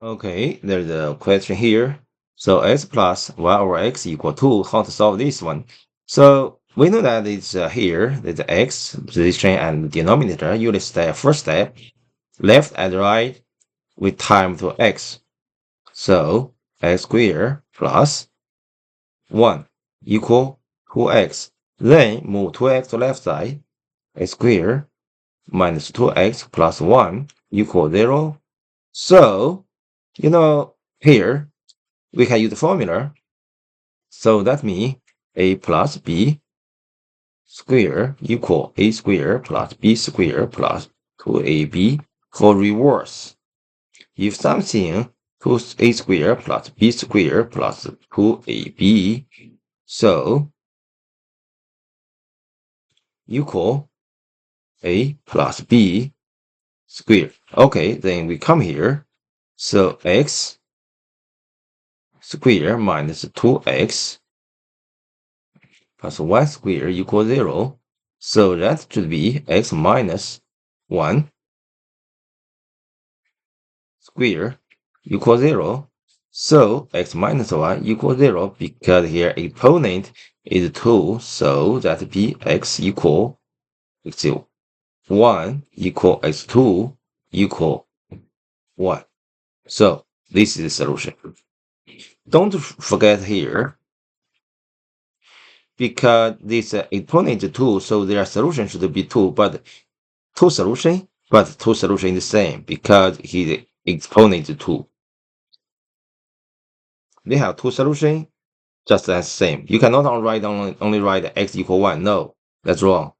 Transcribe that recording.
Okay, there's a question here. So x plus y over x equal 2. How to solve this one? So we know that it's here, there's x position and denominator. Unit step, first step, left and right with time to x. So x squared plus 1 equal 2x. Then move 2x to left side. X squared minus 2x plus 1 equal 0. So, here we can use the formula. So that means a plus b squared equal a squared plus b squared plus 2ab for reverse. If something to a squared plus b squared plus 2ab, so equal a plus b squared. Okay, then we come here. So x squared minus 2x plus y squared equals 0. So that should be x minus 1 squared equals 0. So x minus 1 equals 0 because here exponent is 2. So that be x equal x1 equal x2 equal 1. So this is the solution. Don't forget here, because this exponent is 2, so their solution should be 2, but two solutions is the same because his exponent is 2. They have two solutions just as same. You cannot only write x equal 1. No, that's wrong.